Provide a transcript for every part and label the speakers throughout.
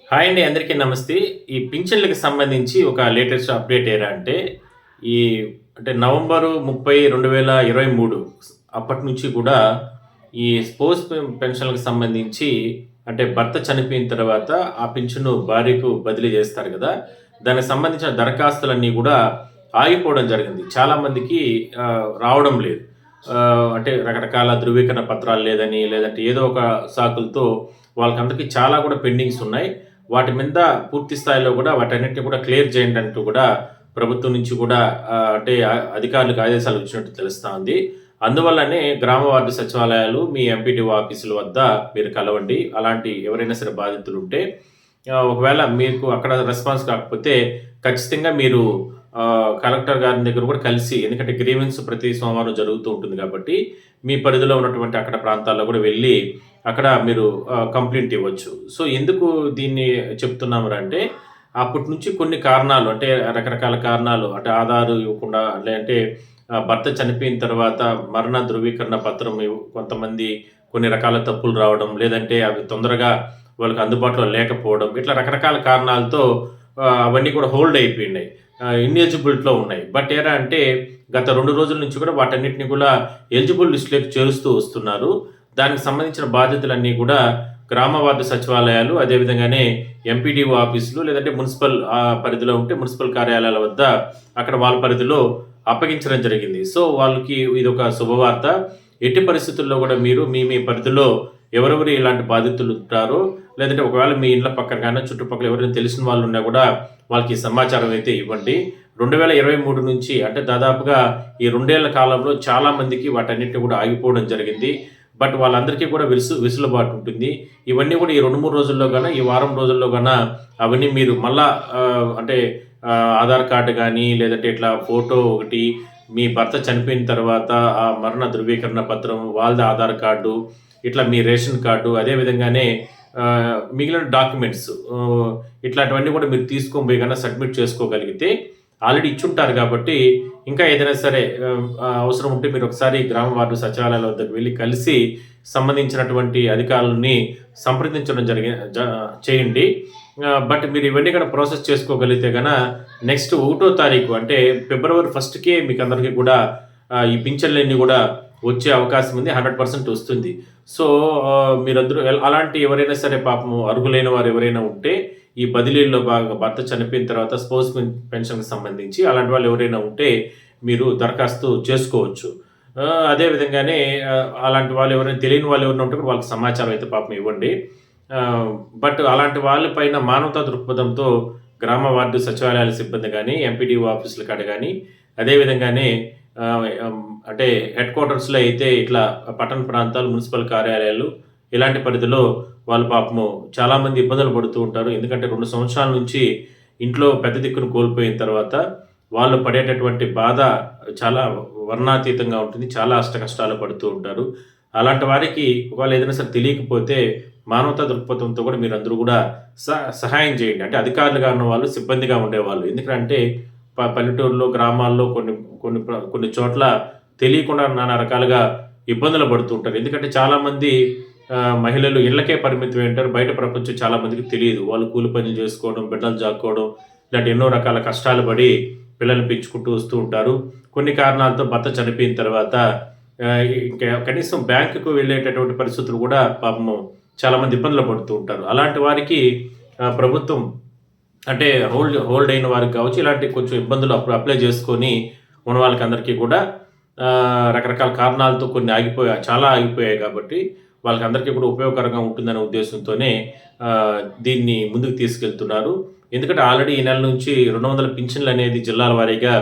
Speaker 1: Hi అండి. అందరికీ నమస్తే. ఈ పింఛన్లకి సంబంధించి ఒక లేటెస్ట్ అప్డేట్ ఏరా అంటే, ఈ నవంబరు 30, 2023 అప్పటి నుంచి కూడా ఈ స్పోర్ట్స్ పెన్షన్‌లకు సంబంధించి భర్త చనిపోయిన తర్వాత ఆ పింఛను భార్యకు బదిలీ చేస్తారు గదా! దానికి సంబంధించిన దరఖాస్తులన్నీ గూడా ఆగిపోవడం జరిగింది. చాలామందికి రావడం లేదు. రకరకాల ధృవీకరణ పత్రాలు లేదని, లేదంటే ఏదో ఒక సాకులతో వాళ్ళకందరికీ చాలా కూడా పెండింగ్స్ ఉన్నాయి. వాటి మీద పూర్తి స్థాయిలో కూడా వాటన్నిటిని కూడా క్లియర్ చేయండి అంటూ కూడా ప్రభుత్వం నుంచి కూడా అధికారులకు ఆదేశాలు ఇచ్చినట్టు తెలుస్తా ఉంది. అందువల్లనే గ్రామ వార్డు సచివాలయాలు, మీ ఎంపీడీఓ ఆఫీసుల వద్ద మీరు కలవండి. అలాంటి ఎవరైనా సరే బాధితులుంటే ఒకవేళ మీకు అక్కడ రెస్పాన్స్ కాకపోతే ఖచ్చితంగా మీరు కలెక్టర్ గారి దగ్గర కూడా కలిసి, ఎందుకంటే గ్రీవెన్స్ ప్రతి సోమవారం జరుగుతూ ఉంటుంది కాబట్టి, మీ పరిధిలో ఉన్నటువంటి అక్కడ ప్రాంతాల్లో కూడా వెళ్ళి అక్కడ మీరు కంప్లెయింట్ ఇవ్వచ్చు. సో, ఎందుకు దీన్ని చెప్తున్నామురంటే, అప్పటి నుంచి కొన్ని కారణాలు రకరకాల కారణాలు ఆధారు ఇవ్వకుండా లేదంటే భర్త చనిపోయిన తర్వాత మరణ ధృవీకరణ పత్రం కొంతమంది కొన్ని రకాల తప్పులు రావడం, లేదంటే అవి తొందరగా వాళ్ళకి అందుబాటులో లేకపోవడం, ఇట్లా రకరకాల కారణాలతో అవన్నీ కూడా హోల్డ్ అయిపోయినాయి. ఇన్ఎలిజిబిలిటీలో ఉన్నాయి. బట్ గత 2 రోజుల నుంచి కూడా వాటన్నిటిని కూడా ఎలిజిబుల్ లిస్ట్‌లోకి చేరుస్తూ వస్తున్నారు. దానికి సంబంధించిన బాధ్యతలన్నీ కూడా గ్రామ వార్డు సచివాలయాలు, అదేవిధంగానే ఎంపీడీఓ ఆఫీసులు, లేదంటే మున్సిపల్ పరిధిలో ఉంటే మున్సిపల్ కార్యాలయాల వద్ద అక్కడ వాళ్ళ పరిధిలో అప్పగించడం జరిగింది. సో, వాళ్ళకి ఇదొక శుభవార్త. ఎట్టి పరిస్థితుల్లో కూడా మీరు మీ మీ పరిధిలో ఎవరెవరు ఇలాంటి బాధితులు ఉంటారో, లేదంటే ఒకవేళ మీ ఇండ్ల పక్కన గాని, చుట్టుపక్కల ఎవరైనా తెలిసిన వాళ్ళు ఉన్నా కూడా వాళ్ళకి సమాచారం అయితే ఇవ్వండి. 2023 నుంచి దాదాపుగా ఈ 2 ఏళ్ల కాలంలో చాలా మందికి వాటన్నిటిని కూడా ఆగిపోవడం జరిగింది. బట్ వాళ్ళందరికీ కూడా వెసులుబాటు ఉంటుంది. ఇవన్నీ కూడా ఈ 2, 3 రోజుల్లో గాన, ఈ వారం రోజుల్లో గాన అవన్నీ మీరు మళ్ళా ఆధార్ కార్డ్ గానీ, లేదంటే ఇట్లా ఫోటో ఒకటి, మీ భర్త చనిపోయిన తర్వాత ఆ మరణ ధృవీకరణ పత్రం, వాళ్ళది ఆధార్ కార్డు, ఇట్లా మీ రేషన్ కార్డు, అదే విధంగానే మిగిలిన డాక్యుమెంట్స్ ఇట్లాంటివన్నీ కూడా మీరు తీసుకొని పోయి గనక సబ్మిట్ చేసుకోగలిగితే, ఆల్రెడీ ఇచ్చుంటారు కాబట్టి, ఇంకా ఏదైనా సరే అవసరం ఉంటే మీరు ఒకసారి గ్రామ వార్డు సచివాలయాల వద్దకు వెళ్ళి కలిసి సంబంధించినటువంటి అధికారులని సంప్రదించడం చేయండి. బట్ మీరు ఇవన్నీ కూడా ప్రాసెస్ చేసుకోగలిగితే నెక్స్ట్ 1వ తారీఖు ఫిబ్రవరి 1కే మీకు అందరికీ కూడా ఈ పింఛన్లన్నీ కూడా వచ్చే అవకాశం ఉంది. 100% వస్తుంది. సో, మీరందరూ అలాంటి ఎవరైనా సరే పాపము అర్హులైన వారు ఎవరైనా ఉంటే, ఈ బదిలీల్లో భర్త చనిపోయిన తర్వాత స్పౌస్ పెన్షన్‌కి సంబంధించి అలాంటి వాళ్ళు ఎవరైనా ఉంటే మీరు దరఖాస్తు చేసుకోవచ్చు. అదే విధంగానే అలాంటి వాళ్ళు ఎవరైనా తెలియని వాళ్ళు ఎవరైనా ఉంటే కూడా వాళ్ళకి సమాచారం అయితే పాపం ఇవ్వండి. బట్ అలాంటి వాళ్ళ పైన మానవతా దృక్పథంతో గ్రామ వార్డు సచివాలయాల సిబ్బంది గానీ, ఎంపీడీఓ ఆఫీసుల కాడ గానీ, అదే విధంగానే హెడ్ క్వార్టర్స్‌లో అయితే ఇట్లా పట్టణ ప్రాంతాలు, మున్సిపల్ కార్యాలయాలు ఇలాంటి పరిధిలో వాళ్ళు పాపము చాలామంది ఇబ్బందులు పడుతూ ఉంటారు. ఎందుకంటే 2 సంవత్సరాల నుంచి ఇంట్లో పెద్ద దిక్కును కోల్పోయిన తర్వాత వాళ్ళు పడేటటువంటి బాధ చాలా వర్ణాతీతంగా ఉంటుంది. చాలా అష్టకష్టాలు పడుతూ ఉంటారు. అలాంటి వారికి ఒకవేళ ఏదైనా సరే తెలియకపోతే మానవతా దృక్పథంతో కూడా మీరందరూ కూడా సహాయం చేయండి. అధికారులుగా ఉన్నవాళ్ళు, సిబ్బందిగా ఉండేవాళ్ళు. ఎందుకంటే పల్లెటూరులో, గ్రామాల్లో కొన్ని చోట్ల తెలియకుండా నానా రకాలుగా ఇబ్బందులు పడుతూ ఉంటారు. ఎందుకంటే చాలామంది మహిళలు ఇళ్ళకే పరిమితం అయ్యుంటారు. బయట ప్రపంచం చాలా మందికి తెలియదు. వాళ్ళు కూలి పనులు చేసుకోవడం, బిడ్డలు చాక్కోవడం, ఇలాంటి ఎన్నో రకాల కష్టాలు పడి పిల్లల్ని పెంచుకుంటూ వస్తూ ఉంటారు. కొన్ని కారణాలతో భర్త చనిపోయిన తర్వాత ఇంకా కనీసం బ్యాంకుకు వెళ్ళేటటువంటి పరిస్థితులు కూడా పాపము చాలామంది ఇబ్బందులు పడుతూ ఉంటారు. అలాంటి వారికి ప్రభుత్వం హోల్డ్ అయిన వారికి కావచ్చు, ఇలాంటి కొంచెం ఇబ్బందులు అప్పుడు అప్లై చేసుకొని ఉన్న వాళ్ళకందరికీ కూడా రకరకాల కారణాలతో కొన్ని చాలా ఆగిపోయాయి కాబట్టి వాళ్ళకందరికీ కూడా ఉపయోగకరంగా ఉంటుందనే ఉద్దేశంతోనే దీన్ని ముందుకు తీసుకెళ్తున్నారు. ఎందుకంటే ఆల్రెడీ ఈ నెల నుంచి 200 పింఛన్లు అనేది జిల్లాల వారీగా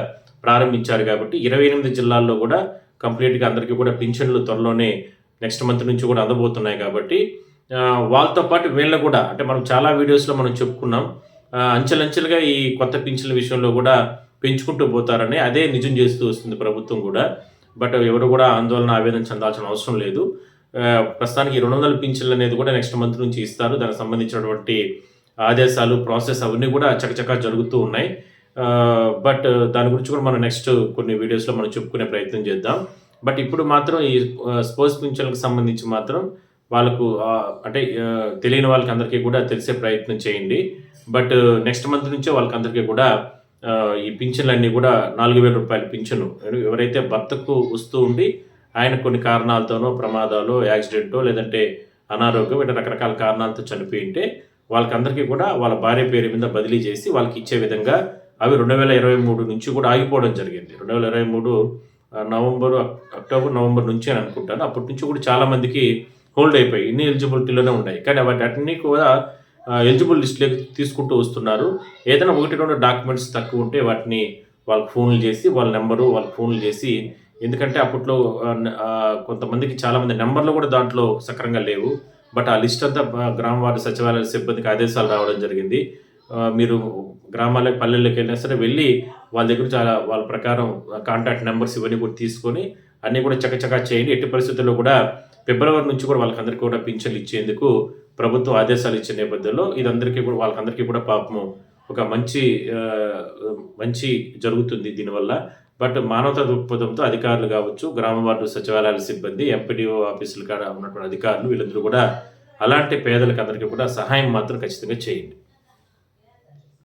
Speaker 1: ప్రారంభించారు కాబట్టి 28 జిల్లాల్లో కూడా కంప్లీట్‌గా అందరికీ కూడా పింఛన్లు త్వరలోనే నెక్స్ట్ మంత్ నుంచి కూడా అందబోతున్నాయి కాబట్టి వాళ్ళతో పాటు వీళ్ళని కూడా మనం చాలా వీడియోస్‌లో మనం చెప్పుకున్నాం. అంచెలంచెలుగా ఈ కొత్త పింఛన్ల విషయంలో కూడా పెంచుకుంటూ పోతారని అదే నిజం చేస్తూ వస్తుంది ప్రభుత్వం కూడా. బట్ ఎవరు కూడా ఆందోళన, ఆవేదన చెందాల్సిన అవసరం లేదు. ప్రస్తుతానికి 200 పింఛన్లు అనేది కూడా నెక్స్ట్ మంత్ నుంచి ఇస్తారు. దానికి సంబంధించినటువంటి ఆదేశాలు, ప్రాసెస్ అవన్నీ కూడా చకచకా జరుగుతూ ఉన్నాయి. బట్ దాని గురించి కూడా మనం నెక్స్ట్ కొన్ని వీడియోస్‌లో మనం చెప్పుకునే ప్రయత్నం చేద్దాం. బట్ ఇప్పుడు మాత్రం ఈ స్పోర్ట్స్ పింఛన్లకు సంబంధించి మాత్రం వాళ్ళకు అంటే తెలియని వాళ్ళకి అందరికీ కూడా తెలిసే ప్రయత్నం చేయండి. బట్ నెక్స్ట్ మంత్ నుంచే వాళ్ళకందరికీ కూడా ఈ పింఛన్లన్నీ కూడా రూ. 4,000 పింఛను ఎవరైతే భర్తకు వస్తూ ఉండి ఆయన కొన్ని కారణాలతోనో, ప్రమాదాలో, యాక్సిడెంటో లేదంటే అనారోగ్యం ఇట్లా రకరకాల కారణాలతో చనిపోయి ఉంటే వాళ్ళకందరికీ కూడా వాళ్ళ భార్య పేరు మీద బదిలీ చేసి వాళ్ళకి ఇచ్చే విధంగా అవి 2023 నుంచి కూడా ఆగిపోవడం జరిగింది. 2023 అక్టోబర్, నవంబర్ నుంచి అని అనుకుంటాను. అప్పటి నుంచి కూడా చాలామందికి హోల్డ్ అయిపోయాయి. ఇన్ని ఎలిజిబిలిటీలోనే ఉన్నాయి. కానీ వాటన్నిటిని కూడా ఎలిజిబుల్ లిస్ట్‌లోకి తీసుకుంటూ వస్తున్నారు. ఏదైనా 1, 2 డాక్యుమెంట్స్ తక్కువ ఉంటే వాటిని వాళ్ళకి ఫోన్‌లు చేసి వాళ్ళ నంబరు వాళ్ళకి ఫోన్‌లు చేసి ఎందుకంటే అప్పట్లో కొంతమందికి చాలామంది నంబర్‌లు కూడా దాంట్లో సక్రమంగా లేవు. బట్ ఆ లిస్ట్ అంతా గ్రామ వార్డు సచివాలయ సిబ్బందికి ఆదేశాలు రావడం జరిగింది. మీరు గ్రామాలకు, పల్లెల్లోకి వెళ్ళినా సరే వెళ్ళి వాళ్ళ దగ్గర వాళ్ళ ప్రకారం కాంటాక్ట్ నంబర్స్ ఇవన్నీ కూడా తీసుకొని అన్నీ కూడా చకచకా చేయండి. ఎట్టి పరిస్థితుల్లో కూడా ఫిబ్రవరి నుంచి కూడా వాళ్ళకందరికీ కూడా పింఛన్లు ఇచ్చేందుకు ప్రభుత్వం ఆదేశాలు ఇచ్చే నేపథ్యంలో ఇదందరికీ కూడా వాళ్ళకందరికీ కూడా పాపము ఒక మంచి జరుగుతుంది దీనివల్ల. బట్ మానవతా దృక్పథంతో అధికారులు కావచ్చు, గ్రామ వార్డు సచివాలయాల సిబ్బంది, ఎంపీడీఓ ఆఫీసుల కాడ ఉన్నటువంటి అధికారులు వీళ్ళందరూ కూడా అలాంటి పేదలకు అందరికీ కూడా సహాయం మాత్రం ఖచ్చితంగా చేయండి.